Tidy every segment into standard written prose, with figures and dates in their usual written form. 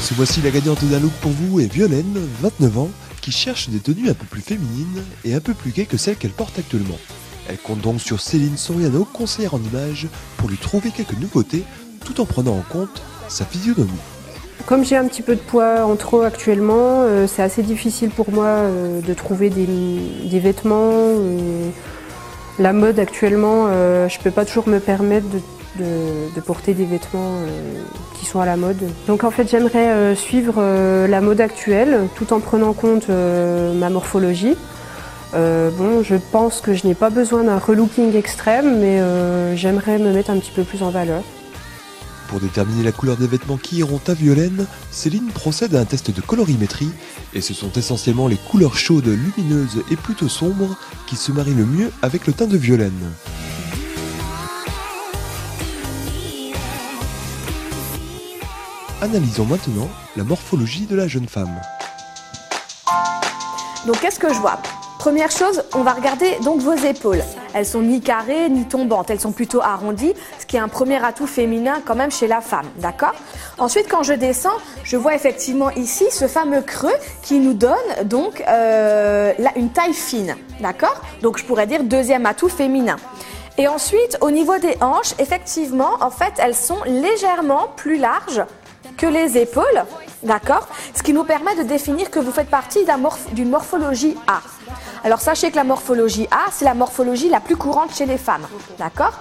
Ce mois-ci, la gagnante d'un look pour vous est Violaine, 29 ans, qui cherche des tenues un peu plus féminines et un peu plus gaies que celles qu'elle porte actuellement. Elle compte donc sur Céline Soriano, conseillère en images, pour lui trouver quelques nouveautés, tout en prenant en compte sa physionomie. Comme j'ai un petit peu de poids en trop actuellement, c'est assez difficile pour moi de trouver des vêtements. La mode actuellement, je ne peux pas toujours me permettre de porter des vêtements qui sont à la mode. Donc en fait j'aimerais suivre la mode actuelle tout en prenant en compte ma morphologie. Je pense que je n'ai pas besoin d'un relooking extrême, mais j'aimerais me mettre un petit peu plus en valeur. Pour déterminer la couleur des vêtements qui iront à Violaine, Céline procède à un test de colorimétrie et ce sont essentiellement les couleurs chaudes, lumineuses et plutôt sombres qui se marient le mieux avec le teint de Violaine. Analysons maintenant la morphologie de la jeune femme. Donc qu'est-ce que je vois ? Première chose, on va regarder donc vos épaules. Elles sont ni carrées ni tombantes, elles sont plutôt arrondies, ce qui est un premier atout féminin quand même chez la femme, d'accord ? Ensuite, quand je descends, je vois effectivement ici ce fameux creux qui nous donne donc une taille fine, d'accord ? Donc je pourrais dire deuxième atout féminin. Et ensuite, au niveau des hanches, effectivement, en fait, elles sont légèrement plus larges que les épaules, d'accord ? Ce qui nous permet de définir que vous faites partie d'une morphologie A. Alors sachez que la morphologie A, c'est la morphologie la plus courante chez les femmes, d'accord ?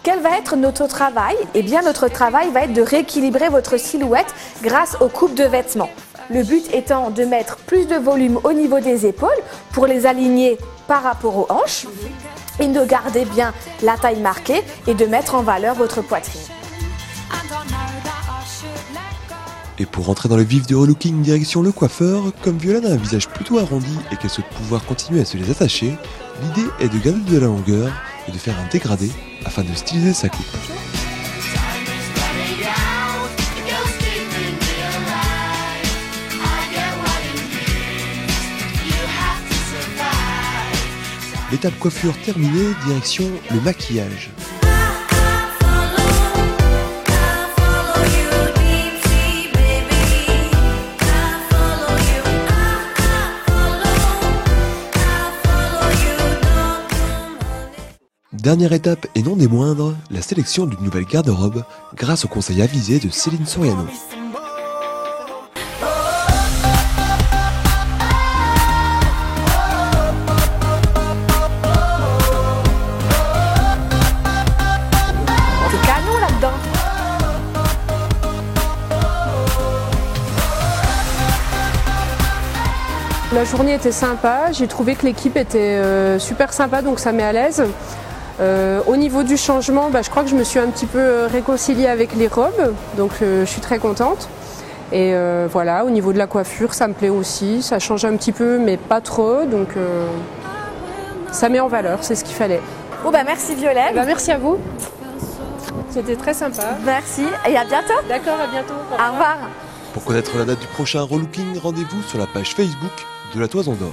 Quel va être notre travail ? Eh bien notre travail va être de rééquilibrer votre silhouette grâce aux coupes de vêtements. Le but étant de mettre plus de volume au niveau des épaules pour les aligner par rapport aux hanches et de garder bien la taille marquée et de mettre en valeur votre poitrine. Et pour rentrer dans le vif du relooking direction le coiffeur, comme Violaine a un visage plutôt arrondi et qu'elle souhaite pouvoir continuer à se les attacher, l'idée est de garder de la longueur et de faire un dégradé afin de styliser sa coupe. L'étape coiffure terminée, direction le maquillage. Dernière étape et non des moindres, la sélection d'une nouvelle garde-robe grâce au conseil avisé de Céline Soriano. C'est canon là-dedans. La journée était sympa, j'ai trouvé que l'équipe était super sympa, donc ça met à l'aise. Au niveau du changement, je crois que je me suis un petit peu réconciliée avec les robes, donc je suis très contente. Et voilà, au niveau de la coiffure, ça me plaît aussi, ça change un petit peu, mais pas trop, donc ça met en valeur, c'est ce qu'il fallait. Bon merci Violaine. Merci à vous, c'était très sympa. Merci et à bientôt. D'accord, à bientôt. Au revoir. Pour connaître la date du prochain relooking, rendez-vous sur la page Facebook de la Toison d'Or.